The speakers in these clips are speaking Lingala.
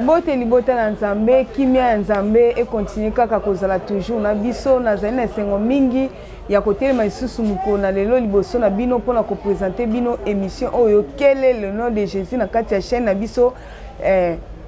Bote libota na Nzambe, kimia ya Nzambe et continue kaka kozala toujours na biso na zali na sengo mingi ya kotelema isusu mukona lelo liboso na bino pona ko présenter bino émission oyo quel est le nom de Jésus na kati ya chaîne na biso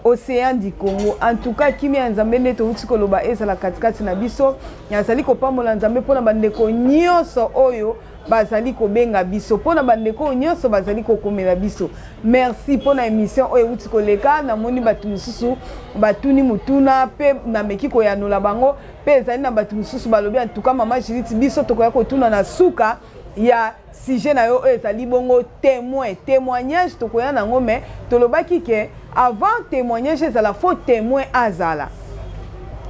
Océan du Congo. En tout cas kimia ya Nzambe nde touti koloba ezala katikati na biso yazali kopambola Nzambe pona bandeko nyonso oyo bazali kobenga biso pona bandeko nyonso bazali kokomela biso. Merci pona émission oyo uti koleka na moni batu mususu batuni mutuna pe na meki ko yanola bango pe ezali na batu mususu balobi en tout cas mama Judith biso tokoya kotuna na suka ya sujet na yo ezali bongo témoignage tokoya nango mais tolobaki ke avant témoignage ezala faux témoin azala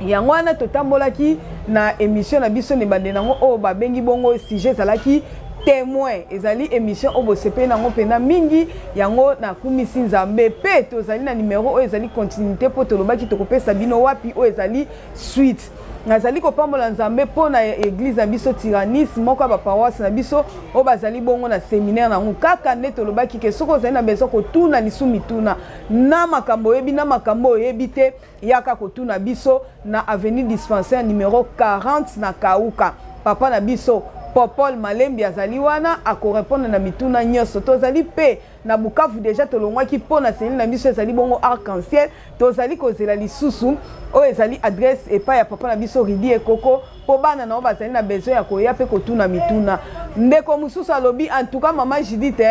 yango wana totambolaki na émission na biso ne bande nango o babengi bongo sujet ezalaki témoin ezali émission obo sepe nango pena mingi yango na kumisi Nzambe pe tozali na numéro o ezali continuité po tolobaki tokopesa bino wapi o ezali suite nazali kopambola Nzambe po na église na biso Tyrannis moko ba paroisse na biso o bazali bongo na séminaire nango kaka nde tolobaki ke soko zali na besoin kotuna lisu mituna na makambo yebi na makambo yebi te yaka kotuna biso na avenue dispensaire numéro 40 na Kauka papa na biso Popol Malembi azali wana akorepondre na mituna nyonso tozali pe na Bukavu déjà tolongwaki po na seli na biso ezali bongo arc-en-ciel tozali kozela lisusu o ezali adresse epa ya papa na biso Ridi Ekoko po bana na bazali na besoin ya koya pe kotuna mituna ndeko mususu alobi en tout cas mama Judith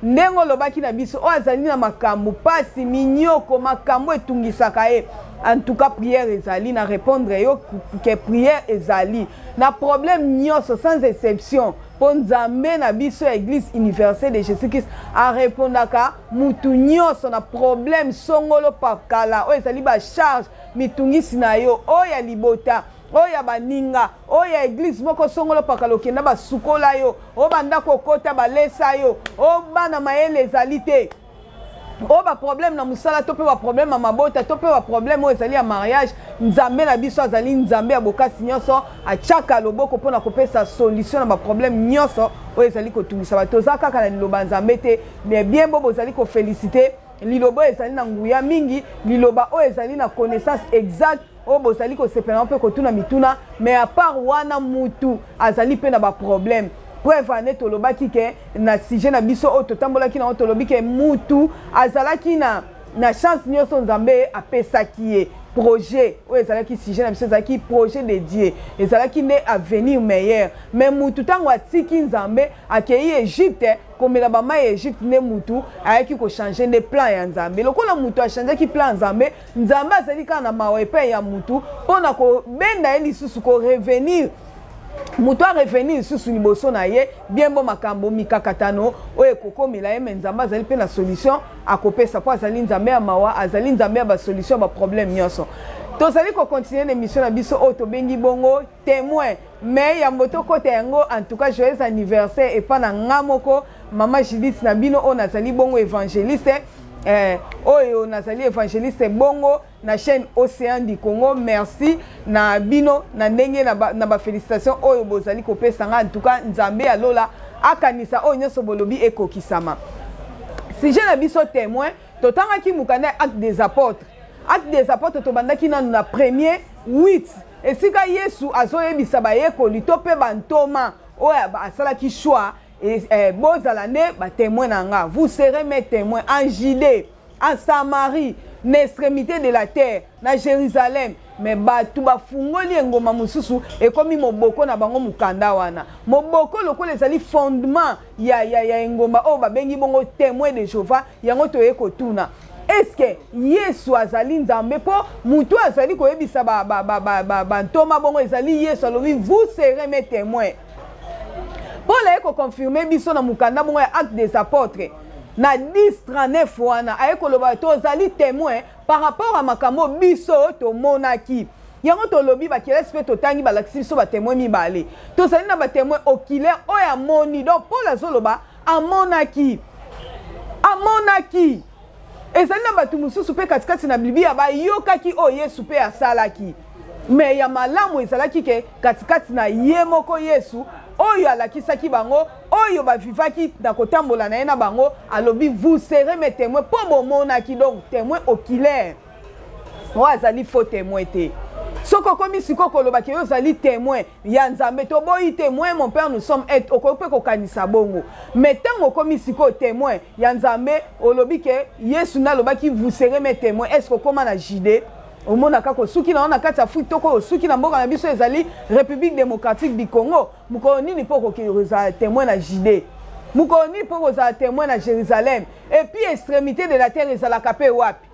ndengo lobaki na biso o azali na makambo pasi minyoko makambo etungisaka ye en tout cas prière ezali na répondre yo que prière ezali na problème nyonso sans exception po Nzambe na biso église universelle de Jésus-Christ a répondaka mutu nyonso na problème songolo pakala o ezali ba charge mitungisi na yo o ya libota oya baninga oya église moko songolo pakala okenda basukola yo o banda kokota balesa yo o bana mayele ezali te o ba problème na musala to pe ba problème na mabota to pe ba problème o ezali ya mariage Nzambe na biso azali Nzambe ya bokasi nyonso achaka loboko pona kopesa solution na ba problème nyonso o ezali kotungisa bato za kaka na liloba Nzambe te mais bien bobo ezali ko féliciter liloba ezali na nguya mingi liloba o ezali na connaissance exacte o bozali ko sepela pe kotuna mituna mais à part wana mutu azali pe na ba problème preuve ane tolobaki ke na sujet na biso o totambolaki na tolobi ke mutu azalaki na chance nyonso Nzambe apesaki ye projet o ezalaki sujet na biso ezalaki projet de Dieu ezalaki ne avenir meilleur mais mutu tango atiki Nzambe akei Egypte komela bama Egypte ne mutu ayaki ko changer ne plan ya Nzambe lokola mutu a changer ki plan Nzambe Nzambe azali kana mawe pe ya mutu pona ko benda eli susu ko revenir mutu a revenir susu liboso na ye bien bon makambo mikakatano oye kokomela ye Nzambe azali pe na solution akopesa po azali Nzambe ya mawa azali Nzambe ya ba solution ba problème nyonso tozali ko continuer l'émission na biso o to bengi bongo témoin mais ya moto kote yango en tout cas joyeux anniversaire et pas na ngamoko mama Judith na bino o nazali bongo évangéliste oyo nazali évangéliste bongo na chaîne Océan du Congo merci na bino na ndenge na ba félicitations oyo bozali kopesa nga en tout cas Nzambe alola akanisa oyo nyonso bolobi ekokisama sujet na biso témoin totangaki mukanda acte des apôtres tobandaki nanu na premier 8 esika Yesu azoyebisa bayekoli to pe bantoma oyo asalaki choix bozala nde batémoin na nga vous serez mes témoins en Judée en Samarie na extrémité de la terre na Jérusalem mais batu bafungoli engoma mususu ekomi moboko na bango mukanda wana moboko lokola ezali fondement ya engoma o babengi bongo témoin de Jéhovah yango toye kotuna est-ce que Yesu azali Nzambe po mutu azali koyebisa bantoma bongo ezali Yesu alobi vous serez mes témoins Paul a confirmé biso na mukanda bongo ya acte des apôtres na 10:39 wana ayeko loba tozali témoin par rapport à makambo biso to monaki yango to lobi ba kelespe to tangi ba lakisi biso ba témoin mibale tozali na ba témoin oculaire oya moni donc Paul azoloba amonaki ezali na batu mususu pe katikati na Biblia ba yokaki o Yesu pe asalaki mais ya malamu ezalaki ke katikati na ye moko Yesu oyo alakisaki bango oyo bavivaki na kotambola na ye na bango alobi vous serez mes témoins po bomonaki donc témoin oculaire oyo azali faux témoin te. Soki okomi sikoyo kolobaki oyo ozali témoin ya Nzambe toboyi témoin mon père nous sommes okope kokanisa bongo. Mais ntango okomi sikoyo témoin ya Nzambe olobi ke Yesu nalobaki vous serez mes témoins. Est-ce que okoma na jide omona kaka suki na ona kati Afrique toko suki na mboka na biso ezali République démocratique du Congo mukolo nini po koza témoin na jide mukolo nini po koza témoin na Jérusalem et puis extrémité de la terre ezalaka pe wapi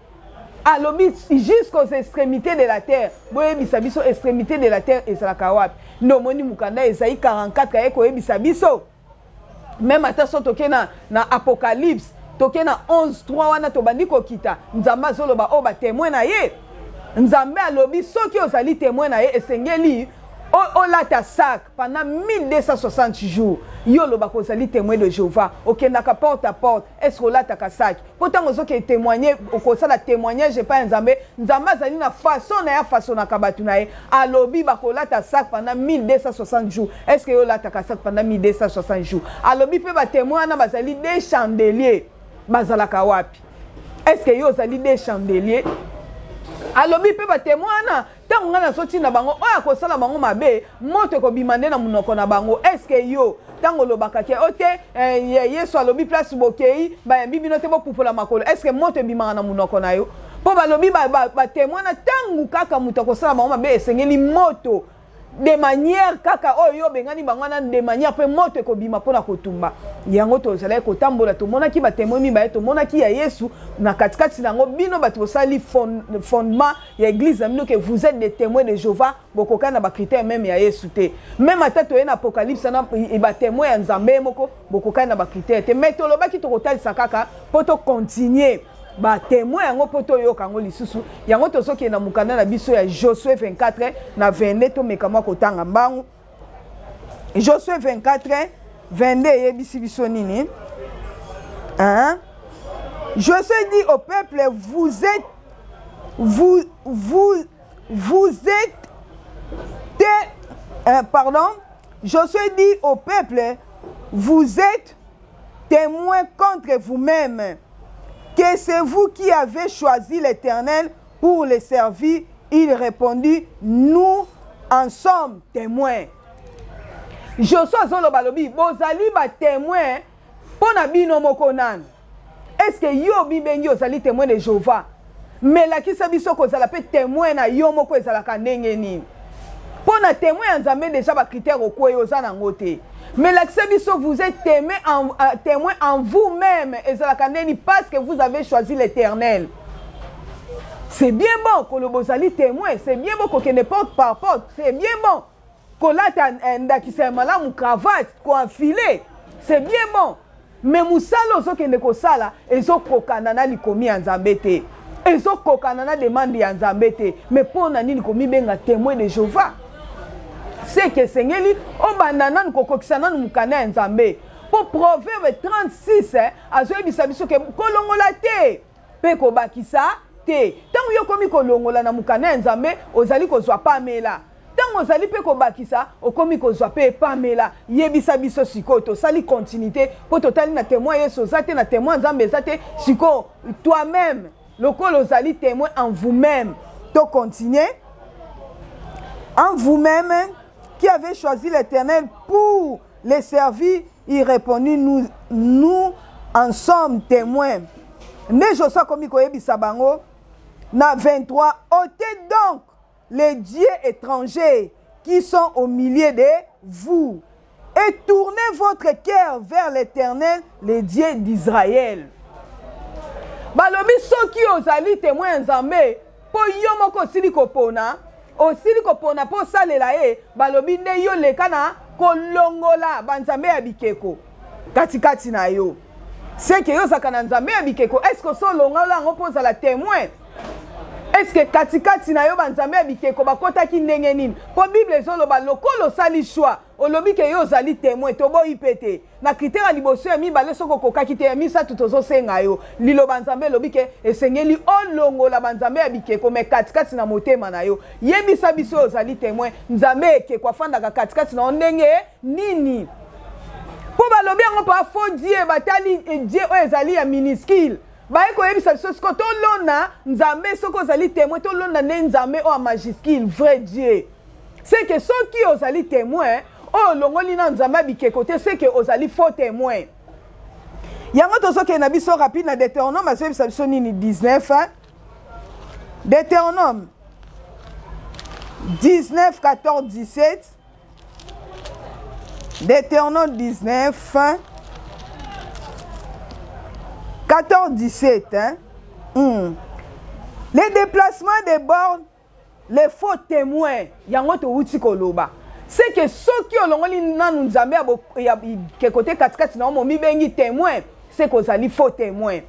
alobi jusqu'aux extrémités de la terre boyebisa biso extrémité de la terre ezalaka wapi nomoni mukanda ezali 44 kaye koyebisa biso même ata so toke na Apocalypse toke na 11:3 wana tobandi kokita Nzambe azoloba o ba témoin na ye Nzambe alobi soki ozali témoin na ye esengeli olata sac pendant 1260 jours yo loba kozali témoin de Jéhovah okendaka porte à porte est-ce que olata sac pourtant ozoke témoigner okosala témoignage pas Nzambe Nzambe azali na façon na ya façon na kabatu na ye alobi bakolata sac pendant 1260 jours est-ce que olata sac pendant 1260 jours alobi pe ba témoin na bazali des chandeliers bazalaka wapi est-ce que yo ozali des chandeliers alobi pe ba témoin na tango ngana soti na bango oya kosala bango mabe moto ko bimande na munoko na bango est-ce que yo tango lobaka ke ote Yesu alobi place bokei ba bibino te bopupola makolo est-ce que moto bimanga na munoko na yo po ba lobi ba témoin na tango kaka muto kosala bango mabe esengeli moto de manière kaka oyo bengani bangwana de manière pe moto ko bima pona kotumba yango to zala ko tambola to mona ki ba témoin mi ba to mona ki ya Yesu na katikati nango bino bato sali fondement ya église amino que vous êtes des témoins de Jéhovah bokoka na ba critère même ya Yesu te même atato en Apocalypse na e ba témoin ya Nzambe moko bokoka na ba critère te mais to lobaki to kotalisa kaka poto continuer ba témoin yango poto yoka ngo lisusu yango tosoki na mukanda na biso ya Josué 24 na 22 to mekama kotanga mbangu Josué 24 22 yebisi biso nini hein Josué dit au peuple vous êtes Josué dit au peuple vous êtes témoins contre vous-même que c'est vous qui avez choisi l'Éternel pour le servir. Il répondit, nous en sommes témoins. Josué Zolobalobi, bozali ba témoin pona bino moko nan. Est-ce que yo bibengi ozali témoin de Jéhovah? Mais la ki sabiso ko zala pe témoin na yo moko ezalaka ndenge nini? Pona témoin Nzambe déjà ba critère okwe ozana ngote. Mais l'accès vous êtes témoin en vous-même parce que vous avez choisi l'Éternel. C'est bien bon que le bozali témoin, c'est bien bon qu'on ne porte par porte, c'est bien bon qu'on a qui s'est malade ou cravate, qu'on a filé, c'est bien bon. Mais moussalo zo kende ko sala ezo kokanana likomi Nzambete. Ezo kokanana demande ya Nzambete. Mais pour nani likomi benga témoin de Jéhovah. C'est que Seigneur, on banana nous kokokisana nous mukana Nzambe. Pour Proverbe 36, azoye bisabiso ke kolongola te. Pe ko bakisa te. Tango yo komi kolongola na mukana Nzambe, ozali kozwa pamela. Tango ozali pe ko bakisa, okomi kozwa pe pamela. Yebisa biso sikoto, sali continuité, po totali na témoin Yesu zate na témoin Nzambe zate siko toi-même. Lokolo ozali témoin en vous-même. To continuer en vous-même qui avez choisi l'Éternel pour les servir, il répondit, nous en sommes témoins. Mais Josué comme il sabango na 23, ôtez donc les dieux étrangers qui sont au milieu de vous et tournez votre cœur vers l'Éternel, le Dieu d'Israël. Balobi soki ozali témoin Nzambe po yo moko sili kopona osili kopona po salela e balobi nde yo lekana kolongola banzambe ya bikeko katikati na yo c'est que yo zakana nzambe ya bikeko est-ce que so longola ngo poza la témoin est-ce que katikati na yo banzambe ya bikeko bakota ki ndenge nini po bible ezoloba lokolo sali choix olobi ke yo zali témoin to bo ipete na critère liboso ya mibale soko kokaki te ya misatu tozo senga yo lilo banzambe lobi ke esengeli olongola banzambe ya bikeko me katikati na motema na yo yebisa biso yo zali témoin nzambe ekeko afandaka katikati na ndenge nini po balobi yango pa faux Dieu batali Dieu oyo ezali ya minuscule baye koyebisa biso siko tolona nzambe soko ozali témoin tolona ne nzambe o majuscule vrai Dieu c'est que soki ozali témoin o longoli na nzambe abikeko te c'est que ozali faux témoin yango tozoke na biso rapide na Deutéronome azoyebisa biso nini 19 Deutéronome 19 14 17 Deutéronome 19 14 17 hein? Les déplacements des bornes les faux témoins yango to wuti koloba c'est que ceux qui olongoli nanu nzambe ya ke côté katikati na mo mibengi témoin c'est que ozali faux témoin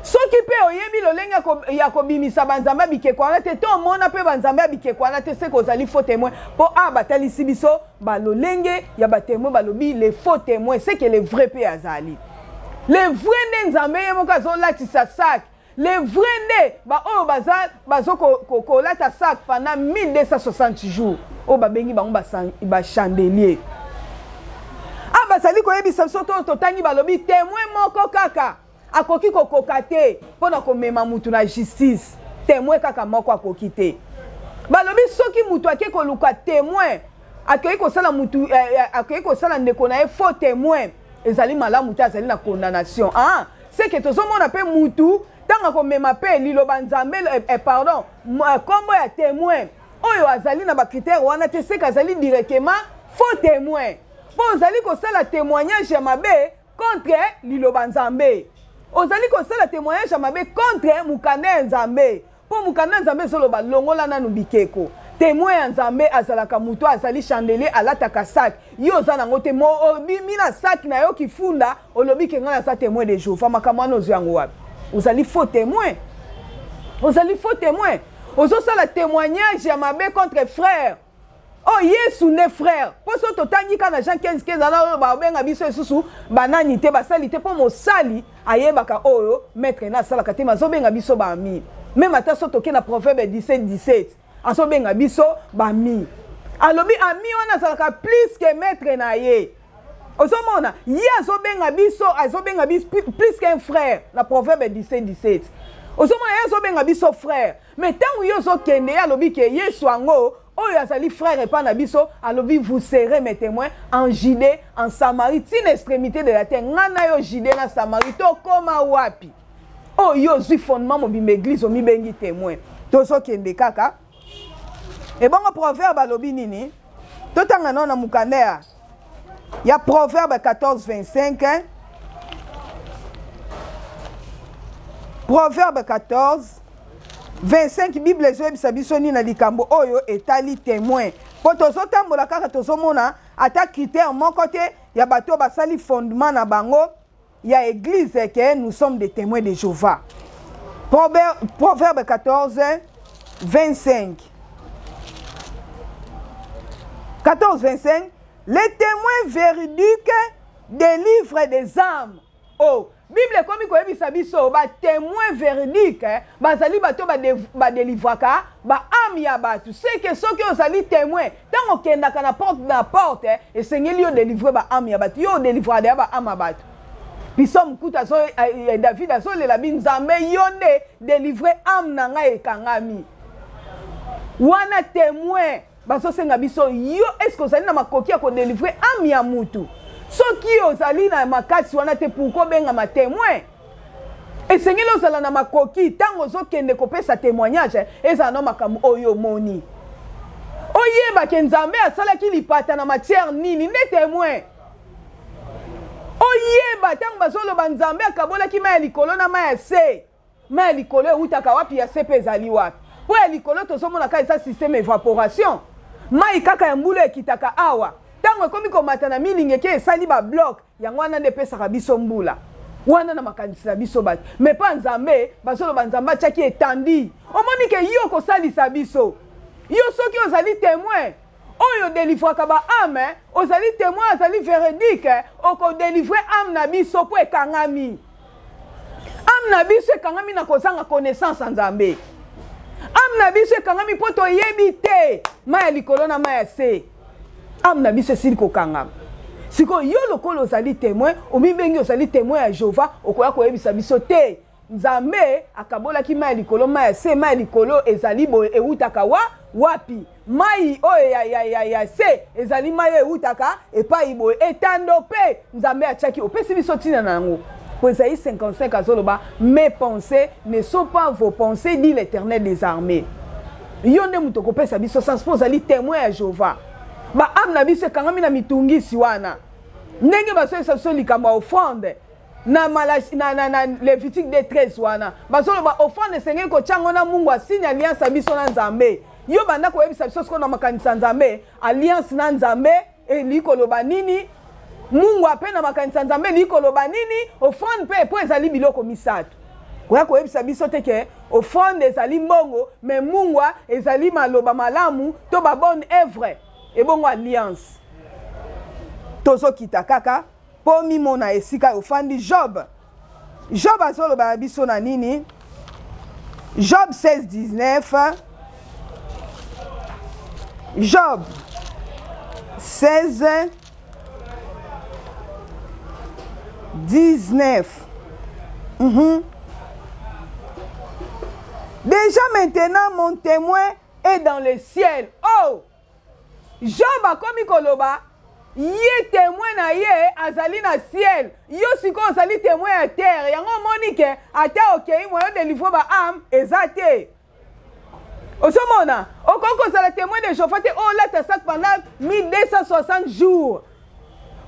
soki pe oyebi lolenge ya kobimisa banzambe bikeko wana te to mona pe banzambe bikeko wana te c'est que ozali faux témoin po batalisi biso ba lolenge ya ba témoin balobi les faux témoins c'est que les vrais pe azali les vrais nzambe yemoka zo latisa sac les vrais ba o bazo ko lata sac pendant 1260 jours o babengi bango ba chandelier bazali koyebisa biso to tangi balobi témoin moko kaka akoki kokoka te mpona komema mutu na justice témoin kaka moko akoki te balobi soki mutu ake koluka témoin akoki kosala mutu akoki kosala ndeko na ye faux témoin ezali malamu te azali na condamnation c'est que tozomona pe mutu tanga komema pe liloba nzambe pardon kombo ya témoin oyo azali na bakritère wana te c'est que azali directement faux témoin po ozali kosala témoignage ya mabe contre liloba nzambe ozali kosala témoignage ya mabe contre mukanda ya nzambe po mukanda ya nzambe ezoloba longola nanu bikeko témoin ya nzambe azalaka mutu azali chandelier alataka sac yo oza nango te mina sac na yo kifunda olobi ke ngai naza témoin de Jéhovah makambo wana ozwi yango wapi ozali faux témoin ozali faux témoin ozosala témoignage ya mabe contre frère oh Yesu ne frère poso totangi kana Jean 15 ana ba benga biso esusu banani te basali te po mosali ayebaka oyo maître na sala ka te mazo benga biso ba ami même ata so toke na proverbe 17 aso benga biso ba ami alobi ami wana sala ka plus que maître na ye ozomona ye azo benga biso plus qu'un frère na proverbe 17 ozomona ye azo benga biso frère mais tangu yo zo kende alobi ke Yesu ango oyo azali frère et pas na biso alobi vous serez mes témoins en Judée en Samarie une extrémité de la terre ngana yo Judée na Samarie to koma wapi oh yo zui fondement mobimba église omi bengi témoin tozo kende kaka et bon proverbe alobi nini totanga na mukandea ya proverbe 14:25 hein? Proverbe 14:25 Bible ezobisa biso nini na likambo oyo etali témoin po tozotambola kaka tozomona ata critère moko te ya bato basali fondement na bango ya église que nous sommes des témoins de Jéhovah. Proverbe 14:25 14:25 les témoins véridiques délivrent des âmes. Oh Bible komi koyebisa biso ba témoin véridique bazali bato ba délivraka ba âme ya bato c'est que soki ozali témoin tango kendaka na porte et sengeli yo délivrer ba âme ya bato yo délivrer de ba âme ya bato biso mkuta so David azolela binzambe yo nde délivrer âme na ngai ekangami wana témoin bazosenga biso yo est-ce que ozali na makoki ya ko délivrer âme ya mutu soki ozali na makasi wana te pourquoi benga ma témoin esengeli ozala na makoki tango ozokende kopesa témoignage ezala na makambo oyo moni oyeba ke nzambe asalaki lipata na matière nini nde témoin oyeba tango bazoloba nzambe akabolaki mai ya likolo na mai ya se mai ya likolo eutaka wapi ya se mpe ezali wapi po ya likolo tozomona ka eza système évaporation mai kaka ya mbula ekitaka awa tango ekomi komata na milingi ke esali ba bloc yango wana nde epesaka biso mbula wana na makanisi na biso bato mais pa nzambe bazoloba nzambe atiaki etandi omoni ke yo kosalisa biso yo soki ozali témoin oyo délivraka ba âme ozali témoin ozali véridique okodélivre âme na biso po ekangami âme na biso ekangami na kozanga connaissance ya nzambe âme na biso ekangami po toyebi te mai ya likolo na mai ya se âme na biso esili kokangama siko yo lokolo ozali témoin omibengi ozali témoin ya Jéhovah okoya koyebisa biso te nzambe akabola ki mai likolo mai se mai likolo ezali bo eutaka wapi mai oyo ya se ezali mai eutaka epai bo etando pe nzambe achaki opesi biso tina nango po ezali 55 azoloba mes pensées ne sont pas vos pensées dit l'Éternel des armées yonde muto kopesa biso sans pozali témoin ya Jehova ba amna biso kangami na mitungisi wana ndenge baso so likambo offrande na Lévitique des 13 wana bazoloba offrande sengeli ko chango na Mungu asigne alliance biso na Nzambe yo banda ko yebisa biso ko na makanisa Nzambe alliance na Nzambe elikoloba nini Mungu apena makanisa Nzambe elikoloba nini offrande pe po ezali biloko misatu koya ko yebisa biso te ke offrande ezali mbongo mais Mungu ezali maloba malamu to ba bonne œuvre et bongo alliance tozo kita kaka po mimona esika ofandi Job azoloba biso na nini Job 16:19 Job 16:19 Déjà maintenant mon témoin est dans le ciel. Oh Job a komi koloba Yé témoin na ye azali na ciel yo siko azali témoin à terre yango monike ata okei moyo de livre ba âme ezate osomona okoko sala témoin de Jehova te o la ta sak pendant 1260 jours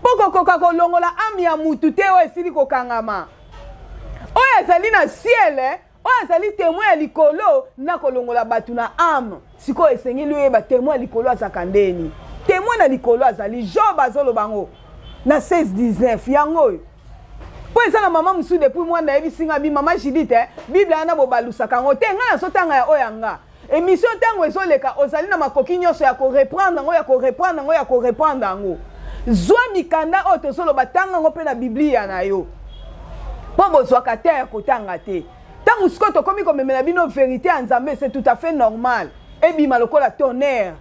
poko koka kolongola âme ya mutu te o esili kokangama o azali na ciel o azali témoin ya likolo na kolongola batu na âme siko esengeli yo ba témoin likolo azakandeni témoin na likolo azali Job azolobango na 16:19 yango po eza na mama musu depuis moi na ebisinga bi mama Judith Bible ana bobalusaka ngo te nga so tanga ya oyanga émission tango ezoleka ozali na makoki nyonso ya ko reprendre ngo ya ko reprendre ngo zwa mikanda o tozoloba tanga ngo pe na Biblia na yo po bozwaka te ya kotanga te tango siko to komi komemela bino vérité ya Nzambe c'est tout à fait normal ebima lokola tonnerre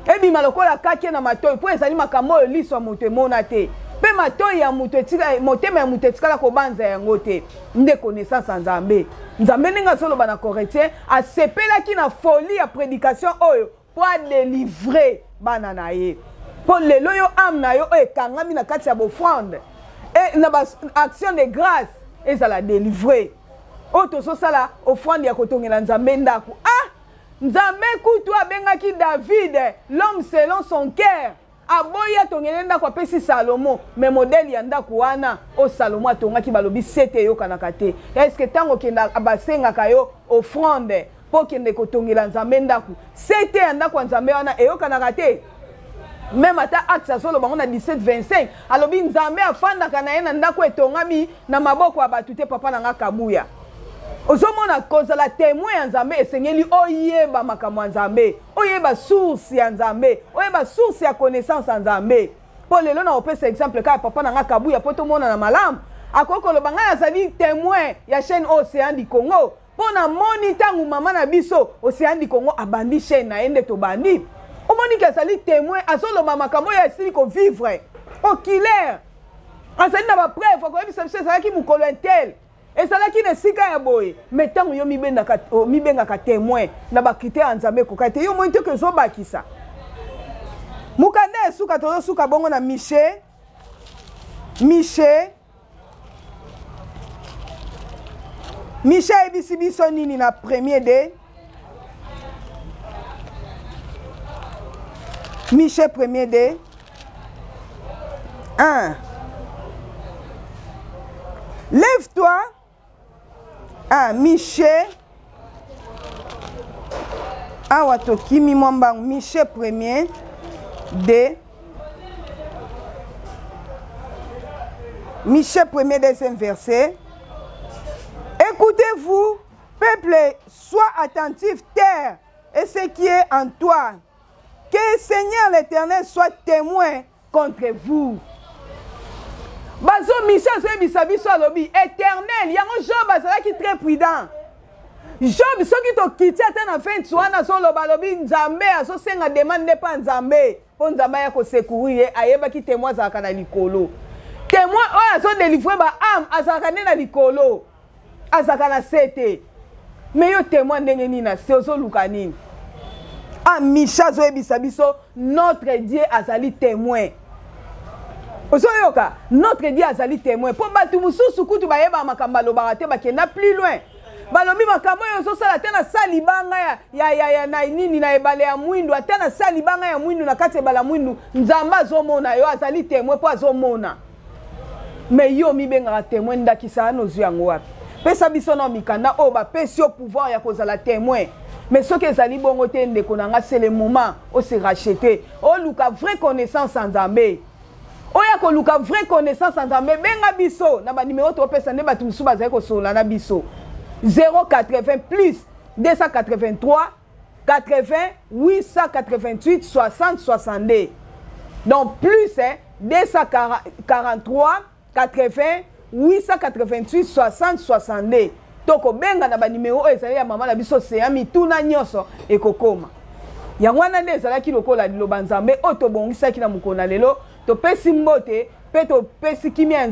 ebima lokola kake na matoi po ezali makambo oyo liso ya moto emona te pe matoi ya moto etika motema ya moto etikala kobanza yango te nde connaissance ya Nzambe ndenge azoloba na Corinthiens asepelaki na folie ya prédication oyo po adélivrer bana na ye po lelo yo âme na yo oyo ekangami na kati ya bofrande e na ba action de grâce ezala délivrer oyo tozosala offrande ya kotongela Nzambe ndako Nzambe kutu abengaki David l'homme selon son cœur aboya tongela ndako apesi Salomo mais modèle ya ndako wana o Salomo atongaki balobi sete yo kanaka te est-ce que tango kenda abasengaka yo offrande po kende kotongela Nzambe ndako sete ya ndako Nzambe wana eyo kanaka te même ata Acts solo bango na 17:25 alobi Nzambe afandaka na ye na ndako etongami na maboko ya batu te papa nanga kabuya ozomona kozala témoin ya Nzambe esengeli oyeba makambo ya Nzambe oyeba source ya Nzambe oyeba source ya connaissance ya Nzambe po lelo na opesa exemple ka papa nanga kabuya po tomona na malamu akokoloba ngai azali témoin ya chaîne Océan du Congo po na moni tangu mama na biso Océan du Congo abandi chaîne na ende to bandi omoni ke azali témoin azoloba makambo ya esili ko vivre oculaire azali na ba preuve ko yebisa biso ezalaki mukolo intel ezalaki na sika ya boye mais tango yo mibengaka témoin na bakritère ya Nzambe koka te yo moni te ke ezobakisa mukanda esuka tozosuka bongo na Miche ebisi biso nini na premier de Miche premier de 1 lève-toi Miche awa tokimi mwambangu Miche premier de Miche premier deuxième verset. Écoutez-vous, peuple, sois attentif, terre, et ce qui est en toi. Que le Seigneur l'Éternel soit témoin contre vous. Bazo Michel soye bisabiso alobi éternel yango Job azalaki très prudent. Job soki to kiti ata na fin tsuana so loba lobi Nzambe aso senga demande pa Nzambe po Nzambe ya ko secourir ayebaki témoin azalaka na likolo. Témoin oyo aso délivrer ba âme azalaka na likolo. azaka na sete mais yo témoin ndenge nini na se ozoluka nini ah Micha zoyebisa biso notre Dieu azali témoin ozoyoka notre Dieu azali témoin po batu mususu kutu bayeba makambo alobaka te bakenda plus loin balobi makambo oyo ozosala te na sali banga ya na nini na ebale ya mwindu ate na sali banga ya mwindu na kati ebala mwindu nzambe azomona yo azali témoin po azomona mais yo mibengaka témoin ndakisa nozwi yango wapi pesa biso na mikanda oyo bapesi yo pouvoir ya kozala témoin mais soki ezali bongo te ndeko na nga c'est le moment o se racheter oluka vraie connaissance en Nzambe oya koluka vraie connaissance en Nzambe benga biso na ba numéro to pesa nde batu musu bazali kosola na biso 080 plus 283 80 888 60 62 donc plus 243 80 888 60 62 toko benga na ba numéro ezali ya mama na biso se ya mituna nyonso ekokoma yango wana nde ezalaki lokola liloba Nzambe oyo tobongisaki na mokolo na lelo topesi mbote mpe topesi kimia